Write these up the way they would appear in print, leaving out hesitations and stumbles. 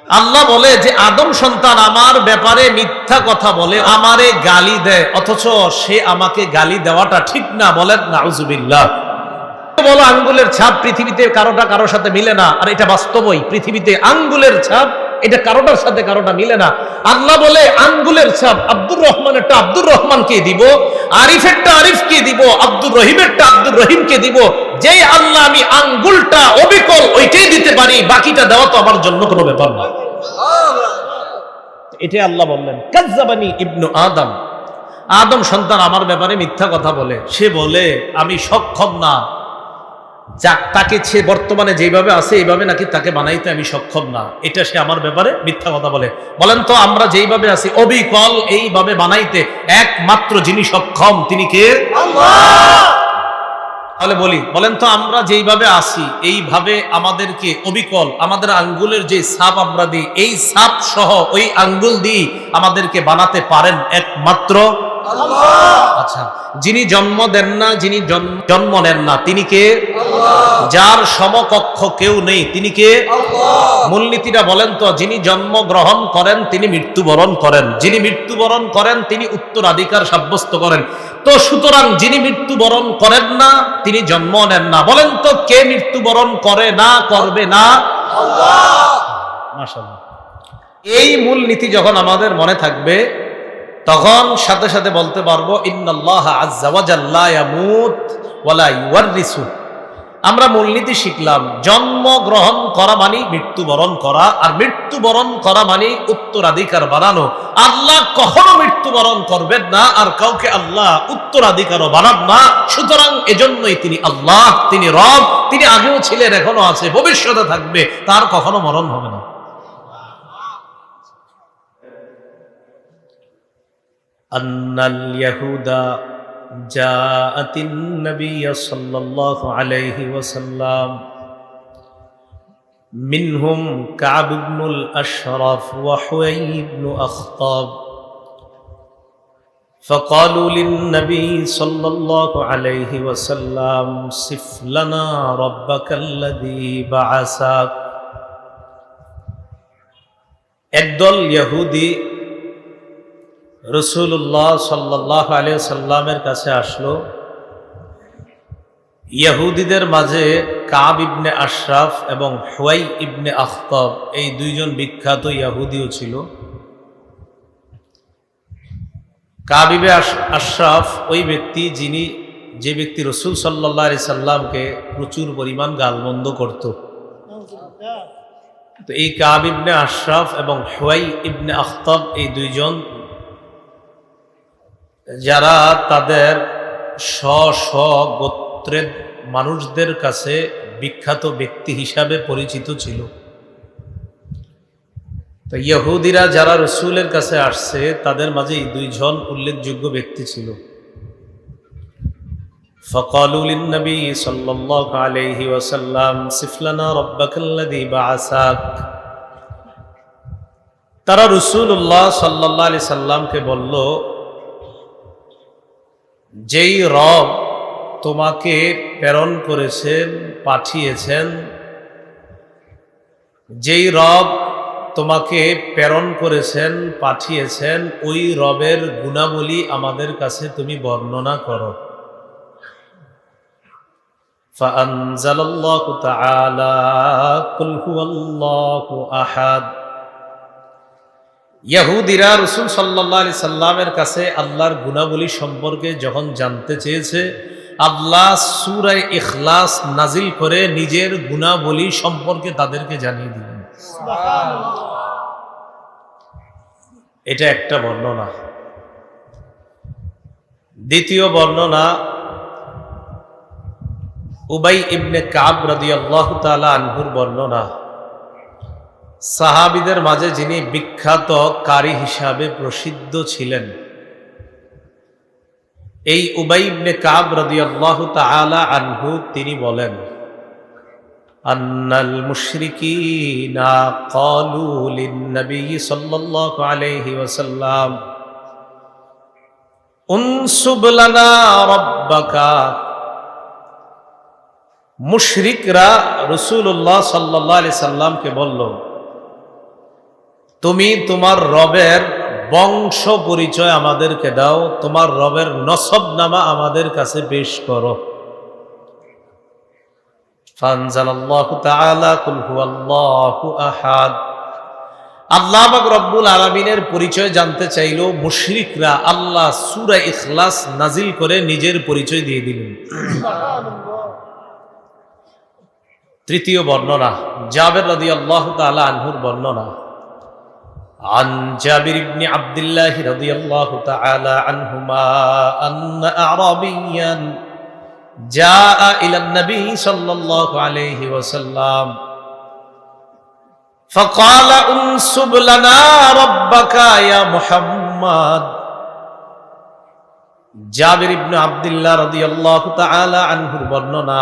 আল্লাহ বলে যে আদম সন্তান আমার ব্যাপারে মিথ্যা কথা বলে, আমারে গালি দেয়, অথচ সে আমাকে গালি দেওয়াটা ঠিক না। বলেন নাউজুবিল্লাহ। বলো আঙ্গুলের ছাপ পৃথিবীতে কারোটা কারোর সাথে মিলে না, আর এটা বাস্তবই। পৃথিবীতে আঙ্গুলের ছাপ এটা কারোটার সাথে কারোটা মিলে না। আল্লাহ বলে আঙ্গুলের ছাপ আব্দুর রহমানেরটা আব্দুর রহমানকে দিব, আরিফেরটা আরিফকে দিব, আব্দুর রহিমেরটা আব্দুর রহিমকে দিব। যেই আল্লাহ আমি আঙ্গুলটা অবিকল ওইটাই দিতে পারি, বাকিটা দেওয়া তো আমার জন্য কোনো ব্যাপার না। এটাই আল্লাহ বললেন কাজ্জাবানি ইবনু আদম, আদম সন্তান আমার ব্যাপারে মিথ্যা কথা বলে। সে বলে আমি সক্ষম না, তাকে সে বর্তমানে যেভাবে আছে এইভাবে নাকি তাকে বানাইতে আমি সক্ষম না, এটা সে আমার ব্যাপারে মিথ্যা কথা বলে। বলেন তো আমরা যেইভাবে আছি অবিকল এইভাবে বানাইতে একমাত্র যিনি সক্ষম তিনি কে? আল্লাহ। তাহলে বলেন তো আমরা যেইভাবে আছি এইভাবে আমাদেরকে অবিকল আমাদের আঙ্গুলের যে ছাপ আমরা দিই, এই ছাপ সহ ওই আঙ্গুল দিয়ে আমাদেরকে বানাতে পারেন একমাত্র আল্লাহ। আচ্ছা, যিনি জন্ম দেন না, যিনি জন্ম নেন না তিনি কে? আল্লাহ। যার সমকক্ষ কেউ নেই তিনি কে? আল্লাহ। মূলনীতিটা বলেন তো, যিনি জন্ম গ্রহণ করেন তিনি মৃত্যুবরণ করেন, যিনি মৃত্যুবরণ করেন তিনি উত্তরাধিকার সাব্যস্ত করেন। তো সুতরাং যিনি মৃত্যুবরণ করেন না তিনি জন্ম নেন না। বলেন তো কে মৃত্যুবরণ করে না, করবে না? আল্লাহ। মাশাআল্লাহ। এই মূলনীতি যখন আমাদের মনে থাকবে তখন সাথে সাথে বলতে পারবো ইন্নাল্লাহা আযজা ওয়া জাল্লা ইয়ামুত ওয়া লা ইউওয়ারিসু। আমরা মূলনীতি শিখলাম, জন্ম গ্রহণ করা মানে মৃত্যুবরণ করা, আর মৃত্যুবরণ করা মানে উত্তরাধিকার বানানো। আল্লাহ কখনো মৃত্যুবরণ করবেন না, আর কাউকে আল্লাহ উত্তরাধিকারও বানান না। সুতরাং এজন্যই তিনি আল্লাহ, তিনি রব, তিনি আগেও ছিলেন, এখনো আছে, ভবিষ্যতে থাকবে, তার কখনো মরণ হবে না। আন্নাল ইয়াহুদা জাআতিন নবী সাল্লাল্লাহু আলাইহি ওয়াসাল্লাম মিনহুম কাব ইবনুল আশরাফ ওয়া হুয়াই ইবনু আখতাব فقالوا للنبي صلى الله عليه وسلم صف لنا ربك الذي بعثك। একদল ইহুদি রাসূলুল্লাহ সাল্লাল্লাহু আলাইহি ওয়াসাল্লামের কাছে আসলো। ইহুদিদের মাঝে কাব ইবনে আশরাফ এবং হুয়াই ইবনে আখতাব এই দুইজন বিখ্যাত ইহুদিও ছিল। কাব ইবনে আশরাফ ওই ব্যক্তি যে ব্যক্তি রাসূল সাল্লাল্লাহু আলাইহি সাল্লামকে প্রচুর পরিমাণ গালমন্দ করত। তো এই কাব ইবনে আশরাফ এবং হুয়াই ইবনে আখতাব এই দুইজন যারা তাদের স্ব গোত্রের মানুষদের কাছে বিখ্যাত ব্যক্তি হিসাবে পরিচিত ছিল। তো ইহুদিরা যারা রাসূলের কাছে আসছে তাদের মাঝে এই দুইজন উল্লেখযোগ্য ব্যক্তি ছিল। ফাকালু লিন-নবী সাল্লাল্লাহু আলাইহি ওয়াসাল্লাম সিফ লানা রাব্বাকাল্লাযী বা'আসাক। তারা রাসূলুল্লাহ সাল্লাল্লাহু আলাইহি সাল্লামকে বলল, যেই রব তোমাকে প্রেরণ করেছেন, পাঠিয়েছেন, যেই রব তোমাকে প্রেরণ করেছেন, পাঠিয়েছেন, ওই রবের গুণাবলী আমাদের কাছে তুমি বর্ণনা করো। ফাআনজালাল্লাহু তাআলা কুল হুয়াল্লাহু আহাদ। ইহুদিরা রাসূল সাল্লাল্লাহু আলাইহি সাল্লামের কাছে আল্লাহর গুণাবলী সম্পর্কে যখন জানতে চেয়েছে, আল্লাহ সূরা ইখলাস নাজিল করে নিজের গুণাবলী সম্পর্কে তাদেরকে জানিয়ে দিলেন। সুবহানাল্লাহ। এটা একটা বর্ণনা। দ্বিতীয় বর্ণনা উবাই ইবনে কাব রাদিয়াল্লাহু তাআলা আনহুর বর্ণনা। সাহাবীদের মাঝে যিনি বিখ্যাত কারি হিসাবে প্রসিদ্ধ ছিলেন, এই উবাই ইবনে কাব রাদিয়াল্লাহু তাআলা আনহু তিনি বলেন, আন্নাল মুশরিকিনা ক্বালু লিন-নবী সাল্লাল্লাহু আলাইহি ওয়াসাল্লাম উনসুব লানা রাব্বাকা। মুশরিকরা রাসূলুল্লাহ সাল্লাল্লাহু আলাইহি সাল্লামকে বলল, তুমি তোমার রবের বংশ পরিচয় আমাদেরকে দাও, তোমার রবের নসবনামা আমাদের কাছে পেশ করো। ফানজালাল্লাহু তাআলা কুল হুয়াল্লাহু আহাদ। আল্লাহ পাক রব্বুল আলামিনের পরিচয় জানতে চাইল মুশরিকরা, আল্লাহ সূরা ইখলাস নাজিল করে নিজের পরিচয় দিয়ে দিলেন। তৃতীয় বর্ণনা, জাবের রাদিয়াল্লাহু তাআলা আনহুর বর্ণনা। عن جابر بن عبد الله رضي الله تعالى عنهما أن أعرابيا جاء إلى النبي صلى الله عليه وسلم فقال انسب لنا ربك يا محمد। জাবির ইবনে আব্দুল্লাহ রাদিয়াল্লাহু তাআলা আনহুর বর্ণনা,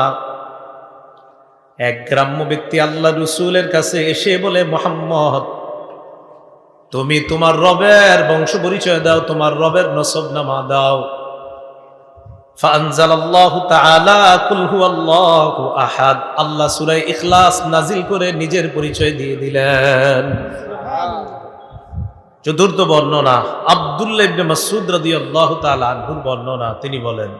এক গ্রাম্য ব্যক্তি আল্লাহ রাসূলের কাছে এসে বলে, মুহাম্মদ, তুমি তোমার রবের বংশ পরিচয় দাও, তোমার রবের নসবনামা দাও। ফাআনজালাল্লাহু তাআলা কুল হুয়াল্লাহু আহাদ। আল্লাহ সূরা ইখলাস নাজিল করে নিজের পরিচয় দিয়ে দিলেন। চতুর্থ বর্ণনা, আব্দুল্লাহ ইবনে মাসউদ রাদিয়াল্লাহু তাআলা আনহুর বর্ণনা। তিনি বলেন,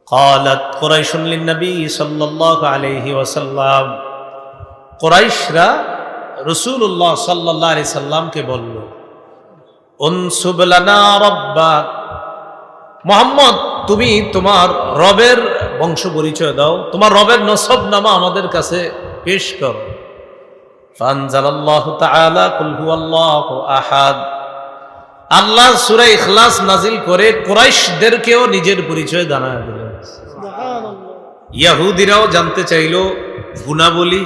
ক্বালাত কুরাইশুন লিন-নবী সাল্লাল্লাহু আলাইহি ওয়াসাল্লাম। কুরাইশরা রাসূলুল্লাহ সাল্লাল্লাহু আলাইহি সাল্লামকে বলল, উনসুব লানা রাব্বাক। মুহাম্মদ, তুমি তোমার রবের বংশ পরিচয় দাও, তোমার রবের নসবনামা আমাদের কাছে পেশ করো। ফানজালাল্লাহু তাআলা কুল হুয়াল্লাহু আহাদ। আল্লাহ সূরা ইখলাস নাজিল করে কুরাইশদেরকেও নিজের পরিচয় জানায় দিলেন। সুবহানাল্লাহ। ইহুদিরাও জানতে চাইল গুণাবলী,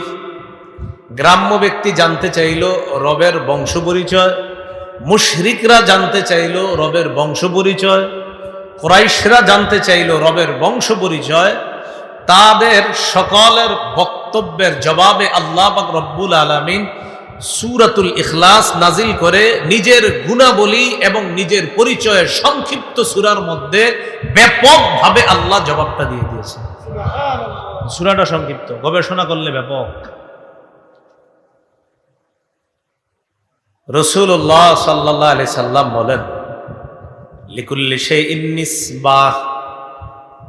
গ্রাম্য ব্যক্তি জানতে চাইল রবের বংশ পরিচয়, মুশরিকরা জানতে চাইল রবের বংশ পরিচয়, কুরাইশরা জানতে চাইল রবের বংশ পরিচয়। তাদের সকলের বক্তব্যের জবাবে আল্লাহ পাক রব্বুল আলামিন সূরাতুল ইখলাস নাজিল করে নিজের গুণাবলী এবং নিজের পরিচয়ের সংক্ষিপ্ত সূরার মধ্যে ব্যাপকভাবে আল্লাহ জবাবটা দিয়ে দিয়েছে। সুবহানাল্লাহ। সূরাটা সংক্ষিপ্ত, গবেষণা করলে ব্যাপক। রাসূলুল্লাহ সাল্লাল্লাহু আলাইহি সাল্লাম বলেন, লিকুল্লি শাইইন নিসবাহ।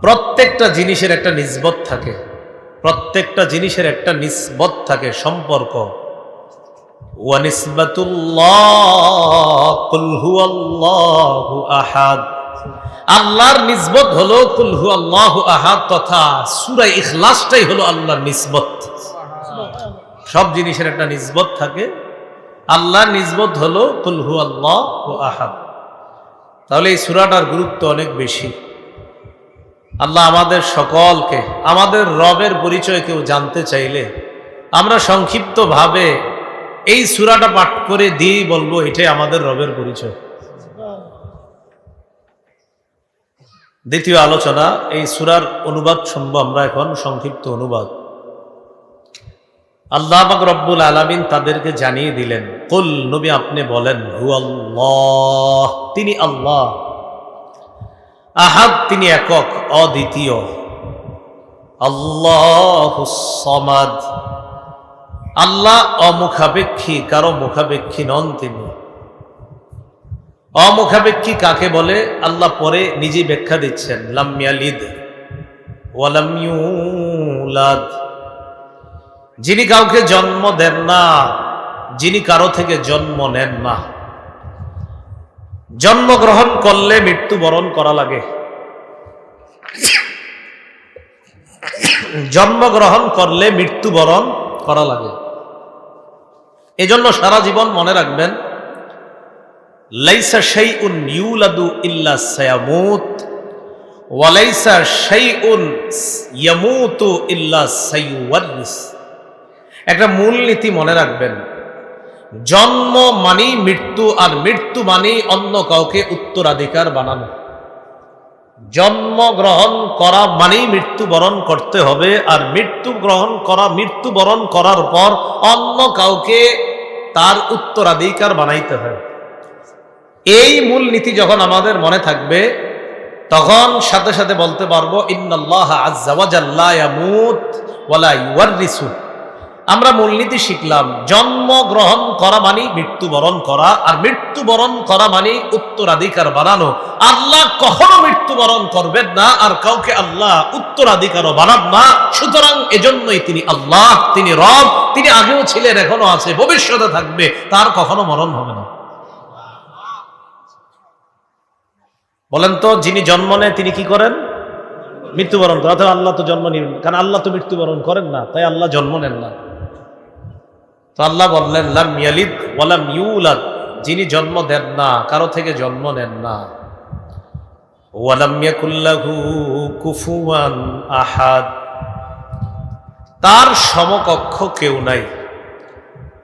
প্রত্যেকটা জিনিসের একটা নিসবত থাকে, প্রত্যেকটা জিনিসের একটা নিসবত থাকে, সম্পর্ক। ওয়া নিসবাতুল্লাহ কুল হুয়াল্লাহু আহাদ। আল্লাহর নিসবত হলো কুল হুয়াল্লাহু আহাদ, তথা সূরা ইখলাসটাই হলো আল্লাহর নিসবত। সব জিনিসের একটা নিসবত থাকে, আল্লাহর নিসবত হলো কুল হুয়াল্লাহু আহাদ। তাহলে এই সূরাটার গুরুত্ব অনেক বেশি। আল্লাহ আমাদের সকলকে আমাদের রবের পরিচয় কেউ জানতে চাইলে আমরা সংক্ষিপ্তভাবে এই সূরাটা পাঠ করে দিয়েই বলবো এটাই আমাদের রবের পরিচয়। দ্বিতীয় আলোচনা, এই সূরার অনুবাদ শুনবো আমরা এখন, সংক্ষিপ্ত অনুবাদ। আল্লাহ পাক রব্বুল আলামিন তাদেরকে জানিয়ে দিলেন, কুল, নবী আপনি বলেন, হুয়াল্লাহ, তিনি আল্লাহ, আহাদ, তিনি একক অদ্বিতীয়, আল্লাহুস সামাদ, আল্লাহ অমুখাপেক্ষী, কারো মুখাপেক্ষী নন তিনি। অমুখাপেক্ষী কাকে বলে আল্লাহ পরে নিজে ব্যাখ্যা দিচ্ছেন, লাম ইয়ালিদ ওয়া লাম ইউলাদ, যিনি কাউকে জন্ম দেন না, যিনি কারো থেকে জন্ম নেন না। জন্মগ্রহণ করলে মৃত্যুবরণ করা লাগে, জন্মগ্রহণ করলে মৃত্যুবরণ করা লাগে। এজন্য সারা জীবন মনে রাখবেন, লাইসা শাইউন ইউলাদু ইল্লা সায়ামুত ওয়া লাইসা শাইউন ইয়ামুতু ইল্লা সাইওয়ারিস। একটা মূলনীতি মনে রাখবেন, জন্ম মানেই মৃত্যু, আর মৃত্যু মানেই অন্য কাউকে উত্তরাধিকার বানানো। জন্মগ্রহণ করা মানেই মৃত্যুবরণ করতে হবে, আর মৃত্যুবরণ করার পর অন্য কাউকে তার উত্তরাধিকার বানাইতে হয়। এই মূলনীতি যখন আমাদের মনে থাকবে, তখন সাথে সাথে বলতে পারবো, ইন্নাল্লাহা আযজা ওয়া জাল্লা ইয়ামুত ওয়া লা ইউওয়ারিসু। আমরা মূলনীতি শিখলাম, জন্ম গ্রহণ করা মানে মৃত্যুবরণ করা, আর মৃত্যুবরণ করা মানে উত্তরাধিকার বানানো। আল্লাহ কখনো মৃত্যুবরণ করবেন না, আর কাউকে আল্লাহ উত্তরাধিকারও বানান না। সুতরাং এজন্যই তিনি আল্লাহ, তিনি রব, তিনি আগেও ছিলেন, এখনো আছে, ভবিষ্যতে থাকবে, তার কখনো মরণ হবে না। বলেন তো, যিনি জন্ম নেয় তিনি কি করেন? মৃত্যুবরণ করেন। অথবা আল্লাহ তো জন্ম নেবেন, কারণ আল্লাহ তো মৃত্যুবরণ করেন না, তাই আল্লাহ জন্ম নেন না। তো আল্লাহ বললেন লাম ইয়ালিদ ওয়ালাম ইউলাদ, যিনি জন্ম দেন না, কারো থেকে জন্ম নেন না। ওয়ালাম ইয়াকুল লাহু কুফুয়ান আহাদ, তার সমকক্ষ কেউ নাই।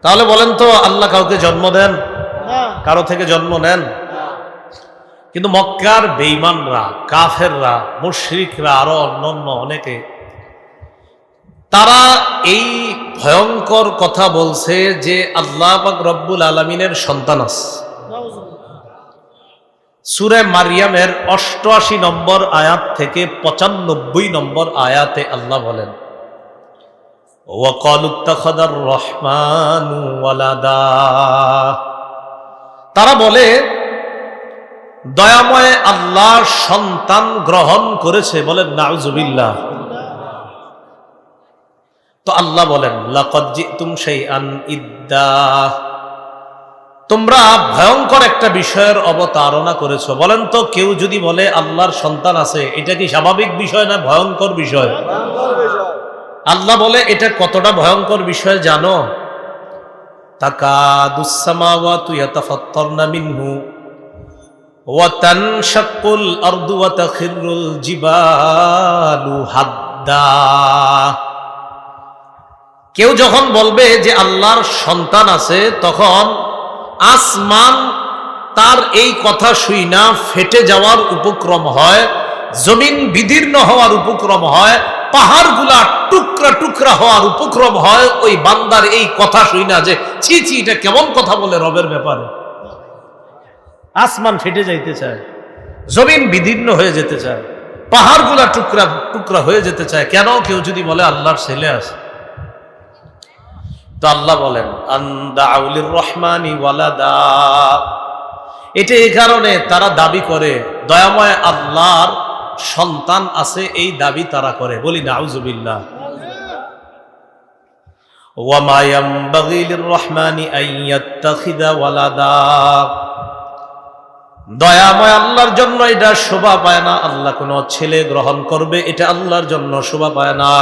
তাহলে বলেন তো, আল্লাহ কাউকে জন্ম দেন? কারো থেকে জন্ম নেন? কিন্তু মক্কার বেঈমানরা, কাফেররা, মুশরিকরা, আরো অন্যান্য অনেকে, তারা এই ভয়ঙ্কর কথা বলছে যে আল্লাহ পাক রব্বুল আলামিনের সন্তান আছে। সূরা মারিয়ামের ৮৮ নম্বর আয়াত থেকে ৯৫ নম্বর আয়াতে আল্লাহ বলেন, ওয়া ক্বালু ইত্তাখাযার রহমানু ওয়ালাদা, তারা বলে দয়াময় আল্লাহ সন্তান গ্রহণ করেছে। বলেন নাউযুবিল্লাহ। তো আল্লাহ বলেন লাকাদ জিতুম শাইআন ইদ্দা, তোমরা ভয়ঙ্কর একটা বিষয়ের অবতারণা করেছো। বলেন তো, কেউ যদি বলে আল্লাহর সন্তান আছে, এটা কি স্বাভাবিক বিষয় না ভয়ঙ্কর বিষয়? আল্লাহ বলে এটা কতটা ভয়ঙ্কর বিষয় জানো? তাকাদুস সামাওয়াতু ইয়াতাফাত্তারনা মিনহু ওয়া তানশাক্কুল আরদু ওয়া তাখিরুল জিবালু হাদ্দা। কেউ যখন বলবে যে আল্লাহর সন্তান আছে, তখন আসমান তার এই কথা শুই না ফেটে যাওয়ার উপক্রম হয়, জমিন বিদীর্ণ হওয়ার উপক্রম হয়, পাহাড়গুলা টুকরা টুকরা হওয়ার উপক্রম হয় ওই বান্দার এই কথা শুই না, যে ছি ছি, এটা কেমন কথা বলে রবের ব্যাপারে। আসমান ফেটে যাইতে চায়, জমিন বিদীর্ণ হয়ে যেতে চায়, পাহাড়গুলা টুকরা টুকরা হয়ে যেতে চায়। কেন? কেউ যদি বলে আল্লাহর ছেলে আছে। তো আল্লাহ বলেন আনদাউলির রহমানি ওয়ালাদা, এটা এই কারণে তারা দাবি করে দয়াময় আল্লাহর সন্তান আছে, এই দাবি তারা করে। বলি নাউযুবিল্লাহ। ওয়া মা ইয়ানবাগি লির-রহমানি আন ইয়াত্তাখিযা ওয়ালাদা, দয়াময় আল্লাহর জন্য এটা শোভা পায় না, আল্লাহ কোনো ছেলে গ্রহণ করবে, এটা আল্লাহর জন্য শোভা পায় না।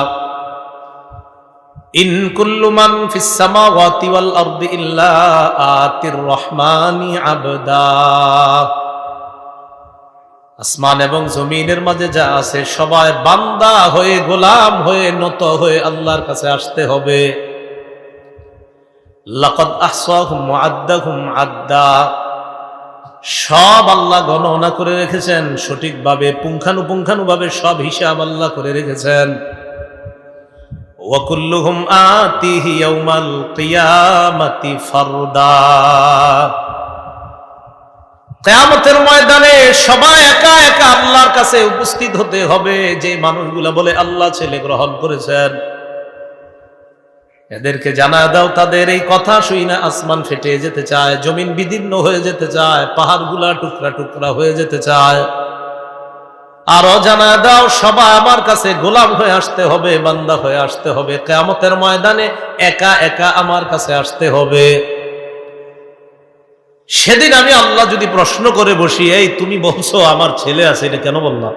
ইন কুল্লু মান ফিস সামাওয়াতি ওয়াল আরদি ইল্লা আতির রহমানি আবদা, আসমান এবং জমিনের মাঝে যা আছে সবাই বান্দা হয়ে, গোলাম হয়ে, নত হয়ে আল্লাহর কাছে আসতে হবে। লাকাদ আহসাহুম ওয়া আদ্দাহুম আদ্দা, সব আল্লাহ গণনা করে রেখেছেন সঠিকভাবে, পুঙ্খানুপুঙ্খানুভাবে সব হিসাব আল্লাহ করে রেখেছেন। ওয়া কুল্লুহুম আতিহি ইয়াউমাল কিয়ামাতি ফারদা, কিয়ামতের ময়দানে সবাই একা একা আল্লাহর কাছে উপস্থিত হতে হবে। যে মানুষগুলা বলে আল্লাহ ছেলে গ্রহণ করেছেন, এদেরকে জানা দাও তাদের এই কথা শুই না আসমান ফেটে যেতে চায়, জমিন বিদীর্ণ হয়ে যেতে চায়, পাহাড়গুলা টুকরা টুকরা হয়ে যেতে চায়। আরো জানা দাও সবাই আমার কাছে গোলাম হয়ে আসতে হবে, বান্দা হয়ে আসতে হবে, কিয়ামতের ময়দানে একা একা আমার কাছে আসতে হবে। সেদিন আমি আল্লাহ যদি প্রশ্ন করে বসি, এই তুমি বলছো আমার ছেলে আছে, এটা কেন বললাম?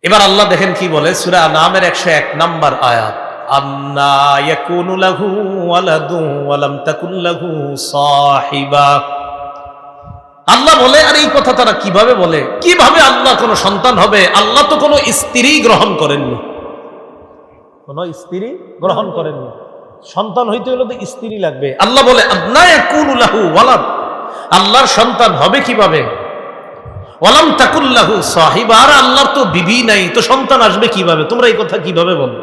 এবার আল্লাহ দেখেন কি বলে, সূরা আনআমের 101 নম্বর আয়াত, আন্না ইয়াকুনু লাহু ওয়ালাদু ওয়া লাম তাকুল লাহু সাহিবা। আল্লাহ বলে, আর এই কথা তারা কিভাবে বলে, কিভাবে আল্লাহ কোনো সন্তান হবে? আল্লাহ তো কোনো স্ত্রী গ্রহণ করেননি, কোন স্ত্রী গ্রহণ করেননি, সন্তান হইতে হলে তো স্ত্রী লাগবে। আল্লাহ বলে আন্না ইয়াকুনু লাহু ওয়ালাদ, আল্লাহর সন্তান হবে কিভাবে? ওয়ালাম তাকুল লাহু সাহিবা, আর আল্লাহর তো বিবি নাই, তো সন্তান আসবে কিভাবে? তোমরা এই কথা কিভাবে বলো?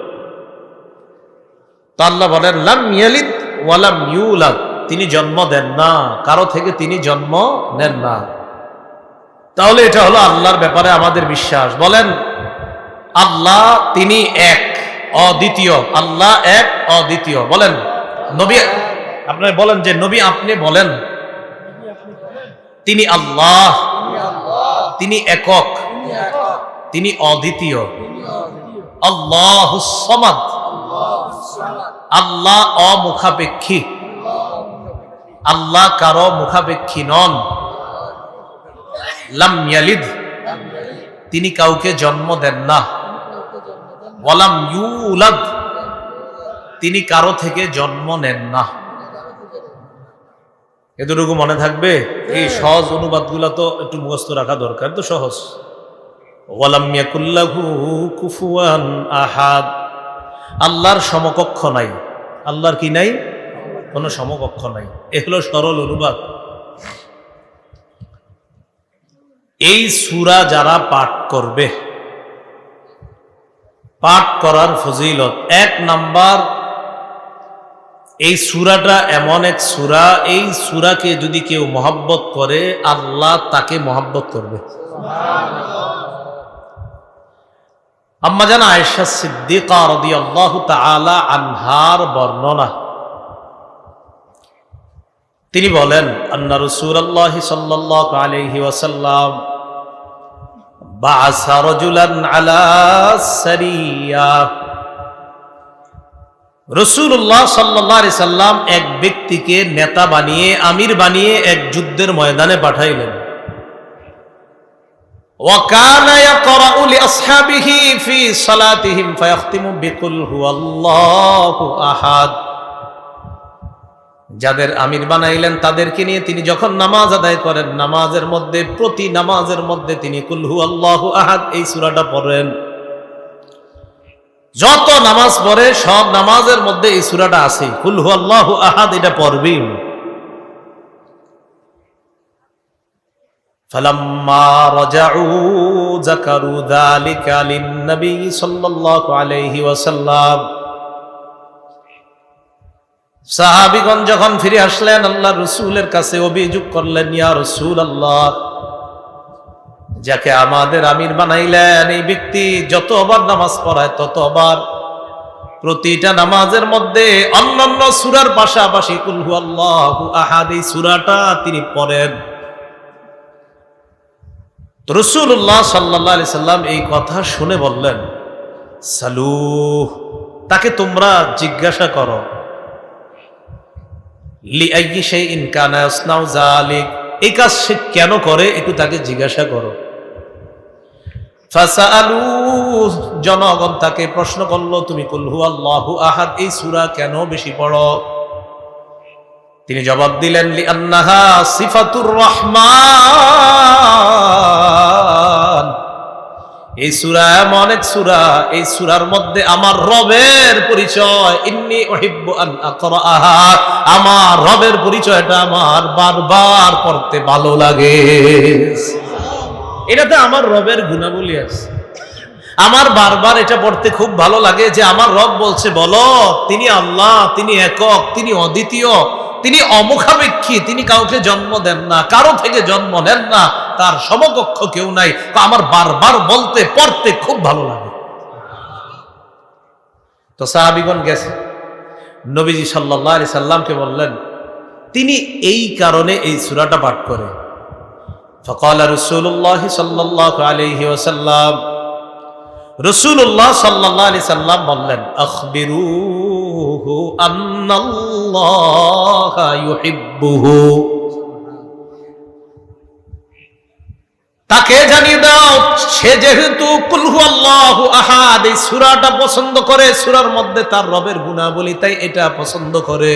তো আল্লাহ বলেন লাম ইয়ালিদ ওয়ালাম ইউলাদ, তিনি জন্ম দেন না, কারো থেকে তিনি জন্ম নেন না। তাহলে এটা হলো আল্লাহর ব্যাপারে আমাদের বিশ্বাস। বলেন আল্লাহ তিনি এক, অদ্বিতীয়, আল্লাহ এক অদ্বিতীয়। বলেন নবী, আপনারা বলেন যে নবী আপনি বলেন তিনি আল্লাহ, তিনি একক, তিনি অদ্বিতীয়। আল্লাহুস সামাদ, আল্লাহ অমুখাপেক্ষী, আল্লাহ কারো মুখাপেক্ষী নন। লাম ইয়ালিদ, তিনি কাউকে জন্ম দেন না। ওয়ালাম ইউলাদ, তিনি কারো থেকে জন্ম নেন না। এতটুকু মনে থাকবে। এই সহজ অনুবাদগুলো তো একটু মুখস্থ রাখা দরকার, তো সহজ। ওয়ালাম ইয়াকুল্লাহু কুফুয়ান আহাদ, আল্লাহর সমকক্ষ নাই। আল্লাহর কি নাই? কোনো সমকক্ষ নাই। এ হলো সরল অনুবাদ। এই সূরা যারা পাঠ করবে, পাঠ করার ফজিলত 1 নাম্বার, এই সূরাটা এমন এক সূরা, এই সূরাকে যদি কেউ মহব্বত করে আল্লাহ তাকে মহব্বত করবে। আম্মা জান আয়েশা সিদ্দিকা রাদিয়াল্লাহু তাআলা আনহার বর্ণনা, তিনি বলেন আন্না রাসূলুল্লাহ সাল্লাল্লাহু আলাইহি ওয়াসাল্লাম বাআসা রাজুলান আলা সারিয়া, রাসূলুল্লাহ সাল্লাল্লাহু আলাইহি সাল্লাম এক ব্যক্তিকে নেতা বানিয়ে, আমির বানিয়ে এক যুদ্ধের ময়দানে পাঠাইলেন। ওয়া কানা ইয়াকরাউ লিআসহাবিহি ফি সালাতিহিম ফায়াখতিমু বিকুল হুয়াল্লাহু আহাদ, যাদের আমির বানাইলেন তাদেরকে নিয়ে তিনি যখন নামাজ আদায় করেন, নামাজের মধ্যে, প্রতি নামাজের মধ্যে তিনি কুল হুয়াল্লাহু আহাদ এই সূরাটা পড়েন। যত নামাজ পড়ে সব নামাজের মধ্যে এই সূরাটা আছে, কুল হুয়াল্লাহু আহাদ এটা পড়বেই। ফালাম্মা রাজাউ যাকারু যালিকা লিন-নবী সাল্লাল্লাহু আলাইহি ওয়াসাল্লাম, সাহাবীগণ যখন ফিরে আসলেন আল্লাহর রাসূলের কাছে, অভিযোগ করলেন, ইয়া রাসূলুল্লাহ, যাকে আমাদের আমির বানাইলেন এই ব্যক্তি যতবার নামাজ পড়ায় ততবার প্রতিটা নামাজের মধ্যে অন্যান্য সূরার পাশাপাশি কুল হুয়াল্লাহু আহাদ এই সূরাটা তিনি পড়েন। তো রাসূলুল্লাহ সাল্লাল্লাহু আলাইহি সাল্লাম এই কথা শুনে বললেন, সালুহ, তাকে তোমরা জিজ্ঞাসা করো, লিআইয়ি শাইইন কানা ইয়াসনাউ যালিক, এই কাজ সে কেন করে একটু তাকে জিজ্ঞাসা করো। ফাসালু, জনগণ তাকে প্রশ্ন করলো, তুমি কুল হুয়াল্লাহু আহাদ এই সূরা কেন বেশি পড়ো? তিনি জবাব দিলেন, লিআন্নাহা সিফাতুর রহমান, এই সূরা এমন এক সূরা, এই সূরার মধ্যে আমার রবের পরিচয়, ইন্নী উহিব্বু আন আকরাআহা, আমার রবের পরিচয়টা আমার বারবার পড়তে ভালো লাগে। এটাতে আমার রবের গুণাবলী আছে, আমার বারবার এটা পড়তে খুব ভালো লাগে যে আমার রব বলছে, বলো তিনি আল্লাহ, তিনি একক, তিনি অদ্বিতীয়, তিনি অমুখাপেক্ষী, তিনি কাউকে জন্ম দেন না, কারো থেকে জন্ম নেন না, তার সমকক্ষ কেউ নাই। তো আমার বারবার বলতে পড়তে খুব ভালো লাগে। তো সাহাবীগণ গেছে, নবীজি সাল্লাল্লাহু আলাইহি সাল্লামকে বললেন, তিনি এই কারণে এই সূরাটা পাঠ করে। ফাকালা রাসূলুল্লাহ সাল্লাল্লাহু আলাইহি ওয়াসাল্লাম, রাসূলুল্লাহ সাল্লাল্লাহু আলাইহি সাল্লাম বললেন, আখবিরুহু আন্নাল্লাহা ইউহিব্বুহু, তাকে জানিয়ে দাও সে যেহেতু কুল হুয়াল্লাহু আহাদ এই সূরাটা পছন্দ করে, সূরার মধ্যে তার রবের গুণাবলী তাই এটা পছন্দ করে।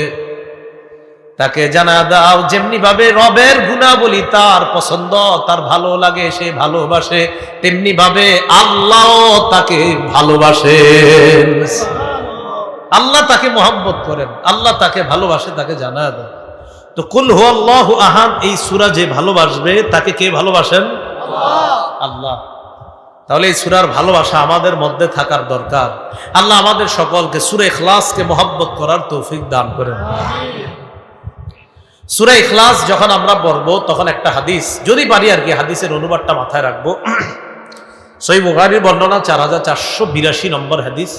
তাকে জানা দাও যেমনি ভাবে রবের গুণাবলী তার পছন্দ, তার ভালো লাগে, সে ভালোবাসে, তেমনি ভাবে আল্লাহ তাকে ভালোবাসেন। আল্লাহ তাকে মহব্বত করেন, আল্লাহ তাকে ভালোবাসে, তাকে জানা দাও। তো কুল হুয়াল্লাহু আহাদ এই সূরা যে ভালোবাসবে তাকে কে ভালোবাসেন? আল্লাহ। তাহলে এই সূরার ভালোবাসা আমাদের মধ্যে থাকার দরকার। আল্লাহ আমাদের সকলকে সূরা ইখলাসকে মহব্বত করার তৌফিক দান করেন। সূরা ইখলাস যখন আমরা পড়ব তখন একটা হাদিস, যদি পারি আর কি হাদিসের অনুবাদটা মাথায় রাখবো। সহিহ বুখারীর বর্ণনা 4482 নম্বর হাদিস।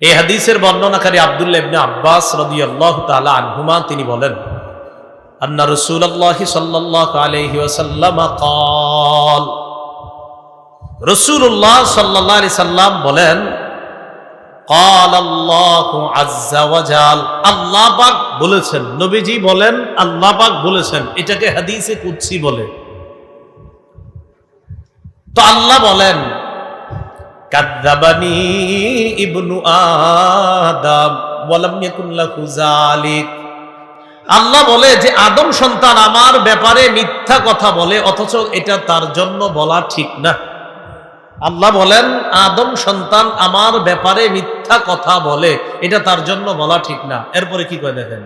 এই হাদিসের বর্ণনাকারী আব্দুল্লাহ ইবনে আব্বাস রাদিয়াল্লাহু তাআলা আনহুমা তিনি বলেন, আন্না রাসূলুল্লাহ সাল্লাল্লাহু আলাইহি ওয়াসাল্লাম قال, রাসূলুল্লাহ সাল্লাল্লাহু আলাইহি সাল্লাম বলেন, قال الله عز وجل, আল্লাহ পাক বলেছেন, নবীজি বলেন আল্লাহ পাক বলেছেন, এটাকে হাদিসে কুদসি বলে। তো আল্লাহ বলেন, কাযযাবানি ইবনু আদম ওয়া লাম ইয়াকুন লাহু যালিক, আল্লাহ বলে যে আদম সন্তান আমার ব্যাপারে মিথ্যা কথা বলে অথচ এটা তার জন্য বলা ঠিক না। আল্লাহ বলেন আদম সন্তান আমার ব্যাপারে মিথ্যা কথা বলে, এটা তার জন্য বলা ঠিক না। এরপরে কি কয় দেখেন,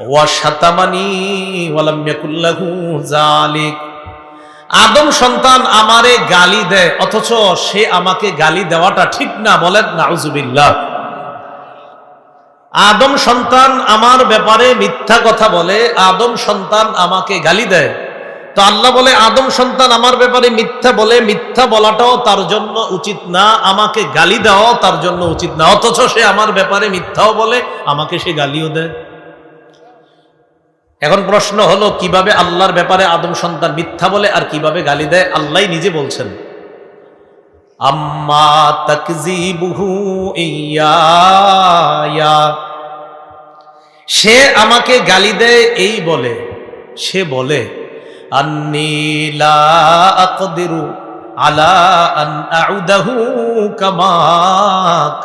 ওয়া শাতামানি ওয়া লাম ইয়াকুল লাহু যালিক, আদম সন্তান আমারে গালি দেয় অথচ সে আমাকে গালি দেওয়াটা ঠিক না। বলেন নাউজুবিল্লাহ। আদম সন্তান আমার ব্যাপারে মিথ্যা কথা বলে, আদম সন্তান আমাকে গালি দেয়। তো আল্লাহ বলে আদম সন্তান আমার ব্যাপারে মিথ্যা বলে, মিথ্যা বলাটাও তার জন্য উচিত না, আমাকে গালি দেওয়াও তার জন্য উচিত না, অথচ সে আমার ব্যাপারে মিথ্যাও বলে, আমাকে সে গালিও দেয়। এখন প্রশ্ন হলো, কিভাবে আল্লাহর ব্যাপারে আদম সন্তান মিথ্যা বলে আর কিভাবে গালি দেয়? আল্লাহই নিজে বলছেন, আম্মা তাকযিবুহু ইয়া, সে আমাকে গালি দেয় এই বলে, সে বলে আন্নী লা আকদিরু আলা আন আউদাহু কামা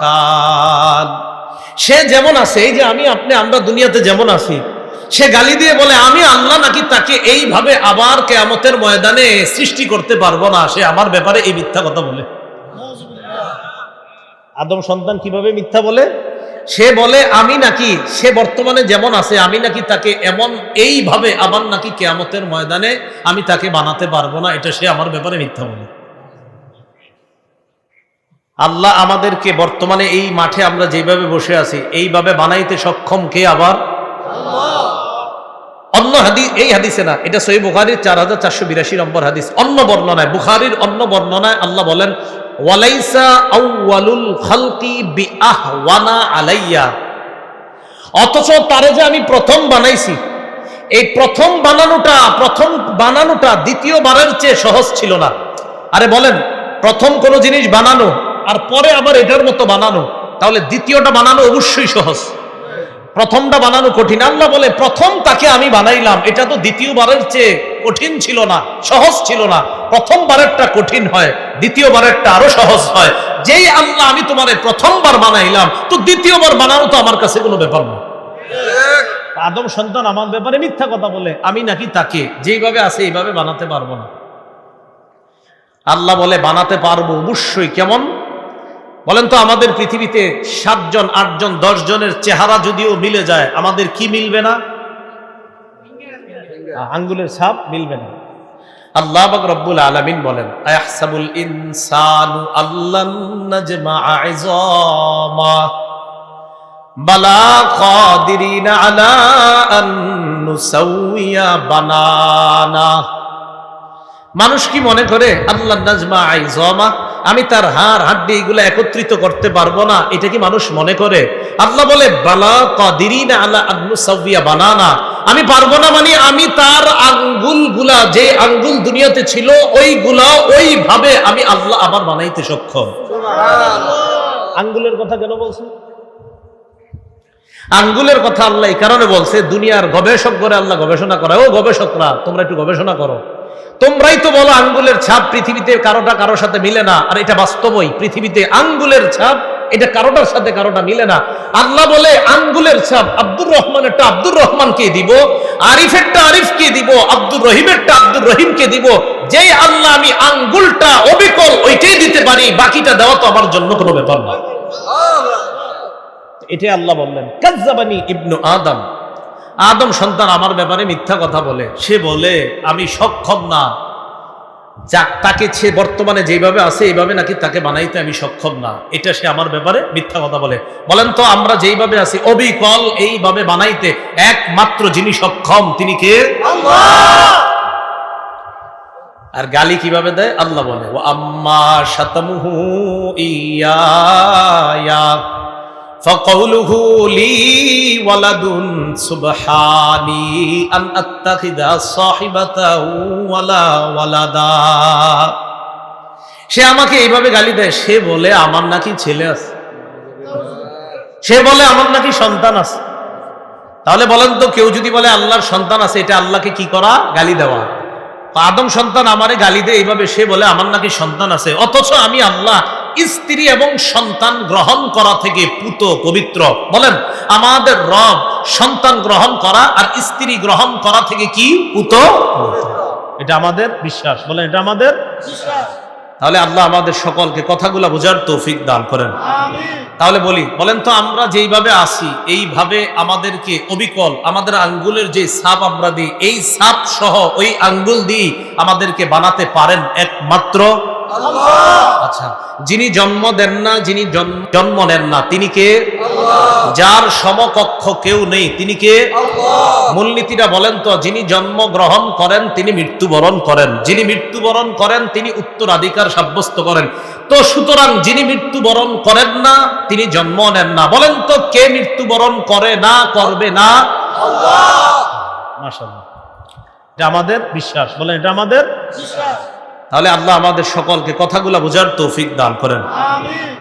কান, সে যেমন আছে, এই যে আমরা দুনিয়াতে যেমন আছি, সে গালি দিয়ে বলে আমি আল্লাহ নাকি তাকে এইভাবে আবার কিয়ামতের ময়দানে সৃষ্টি করতে পারবো না, সে আমার ব্যাপারে এই মিথ্যা কথা বলে। আদম সন্তান কিভাবে মিথ্যা বলে? সে বলে আমি নাকি, সে বর্তমানে যেমন আছে আমি নাকি তাকে এমন এইভাবে আবার নাকি কিয়ামতের ময়দানে আমি তাকে বানাতে পারবো না, এটা সে আমার ব্যাপারে মিথ্যা বলে। আল্লাহ আমাদেরকে বর্তমানে এই মাঠে আমরা যেভাবে বসে আছি এইভাবে বানাইতে সক্ষম কে? আবার অন্য হাদিস, এই হাদিসে না, এটা সহিহ বুখারীর 4482 নম্বর হাদিস। অন্য বর্ণনায়, বুখারীর অন্য বর্ণনায় আল্লাহ বলেন, ওয়ালাইসা আউয়ালুল খালকি বিআহওয়ানা আলাইয়া, অথচ তারে যে আমি প্রথম বানাইছি, এই প্রথম বানানোটা দ্বিতীয়বারের চেয়ে সহজ ছিল না। আরে বলেন, প্রথম কোন জিনিস বানানো আর পরে আবার এটার মতো বানানো, তাহলে দ্বিতীয়টা বানানো অবশ্যই সহজ, প্রথমটা বানানো কঠিন। আল্লাহ বলে প্রথম তাকে আমি বানাইলাম, এটা তো দ্বিতীয়বারের চেয়ে কঠিন ছিল না, সহজ ছিল না। প্রথমবারেরটা কঠিন হয়, দ্বিতীয়বারেরটা আরো সহজ হয়। যেই আল্লাহ আমি তোমারে প্রথমবার বানাইলাম, তো দ্বিতীয়বার বানানো তো আমার কাছে কোনো ব্যাপার না। আদম সন্তান আমার ব্যাপারে মিথ্যা কথা বলে, আমি নাকি তাকে যেইভাবে আছে এইভাবে বানাতে পারবো না। আল্লাহ বলে বানাতে পারবো অবশ্যই। কেমন বলেন তো? আমাদের পৃথিবীতে 7 জন 8 জন 10 জনের চেহারা যদিও মিলে যায়, আমাদের কি মিলবে না? আঙ্গুলের ছাপ মিলবে না। আল্লাহ পাক রব্বুল আলামিন বলেন, আয়াহসাবুল ইনসানু আল্লান নাজমা'a 'ইযামা বালা কাদিরিনা আলা আন নুসাউইয়া বানানা। মানুষ কি মনে করে আল্লাহ নাজমা'a 'ইযামা, আমি তার হাড় হাড্ডি এগুলো একত্রিত করতে পারবো না, এটা কি মানুষ মনে করে? আল্লাহ বলে বালা কাদিরিনা আলা আন নুসাউইয়া বানানা, আমি পারবো না, মানে আমি তার আঙ্গুলগুলা, যে আঙ্গুল দুনিয়াতে ছিল ওইগুলা ওইভাবে আমি আল্লাহ আবার বানাইতে সক্ষম। আঙ্গুলের কথা কেন বলছে? আঙ্গুলের কথা আল্লাহ এই কারণে বলছে, দুনিয়ার গবেষক করে আল্লাহ গবেষণা করে, ও গবেষকরা তোমরা একটু গবেষণা করো, তোমরাই তো বলো আঙ্গুলের ছাপ পৃথিবীতে কারোটা কারোর সাথে মিলে না, আর এটা বাস্তবই, পৃথিবীতে আঙ্গুলের ছাপ এটা কারোটার সাথে কারোটা মিলে না। আল্লাহ বলে আঙ্গুলের ছাপ আব্দুর রহমানেরটা আব্দুর রহমানকে দিব, আরিফেরটা আরিফকে দিব, আব্দুর রহিমেরটা আব্দুর রহিমকে দিব। যেই আল্লাহ আমি আঙ্গুলটা অবিকল ওইটাই দিতে পারি, বাকিটা দেওয়া তো আমার জন্য কোনো ব্যাপার না। এটাই আল্লাহ বললেন, কাযযাবানি ইবনু আদম, আদম সন্তান আমার ব্যাপারে মিথ্যা কথা বলে, সে বলে আমি সক্ষম না, তাকে সে বর্তমানে যেভাবে আছে এইভাবে নাকি তাকে বানাইতে আমি সক্ষম না, এটা সে আমার ব্যাপারে মিথ্যা কথা বলে। বলেন তো আমরা যেইভাবে আছি অবিকল এইভাবে বানাইতে একমাত্র যিনি সক্ষম তিনি কে? আল্লাহ। আর গালি কিভাবে দেয় আল্লাহ বলে, ওয়া আম্মা শাতামুহু ইয়া ফাকাউলুহু লি ওয়ালাদুন সুবহানি আন আত্তাখিযা সাহিবাতাও ওয়ালা ওয়ালাদা। সে আমাকে এইভাবে গালি দেয়, সে বলে আমার নাকি ছেলে আছে, সে বলে আমার নাকি সন্তান আছে। তাহলে বলেন তো, কেউ যদি বলে আল্লাহর সন্তান আছে, এটা আল্লাহকে কি করা? গালি দেওয়া। আদম সন্তান আমারে গালি দেয় এইভাবে, সে বলে আমার নাকি সন্তান আছে, অথচ আমি আল্লাহ স্ত্রী এবং সন্তান গ্রহণ করা থেকে পুত পবিত্র। বলেন, আমাদের রব সন্তান গ্রহণ করা আর স্ত্রী গ্রহণ করা থেকে কি পুত? এটা আমাদের বিশ্বাস। বলেন, এটা আমাদের বিশ্বাস। তাহলে আল্লাহ আমাদের সকলকে কথাগুলো বোঝার তৌফিক দান করেন। তাহলে বলেন তো, আমরা যেইভাবে আসি এইভাবে আমাদেরকে অবিকল আমাদের আঙ্গুলের যে ছাপ আমরা দিই, এই ছাপ সহ ওই আঙ্গুল দিয়ে আমাদেরকে বানাতে পারেন একমাত্র আল্লাহ। আচ্ছা, যিনি জন্ম দেন না, যিনি জন্ম নেন না, তিনি কে? যার সমকক্ষ কেউ নেই, তিনি কে? মূলনীতিটা বলেন তো, যিনি জন্ম গ্রহণ করেন তিনি মৃত্যুবরণ করেন, যিনি মৃত্যুবরণ করেন তিনি উত্তরাধিকার সাব্যস্ত করেন। তো সুতরাং যিনি মৃত্যুবরণ করেন না তিনি জন্ম নেন না। বলেন তো, কে মৃত্যুবরণ করে না, করবে না? আল্লাহ। মাশাআল্লাহ, এটা আমাদের বিশ্বাস। বলেন, এটা আমাদের বিশ্বাস। তাহলে আল্লাহ আমাদের সকলকে কথাগুলো বোঝার তৌফিক দান করেন। আমিন।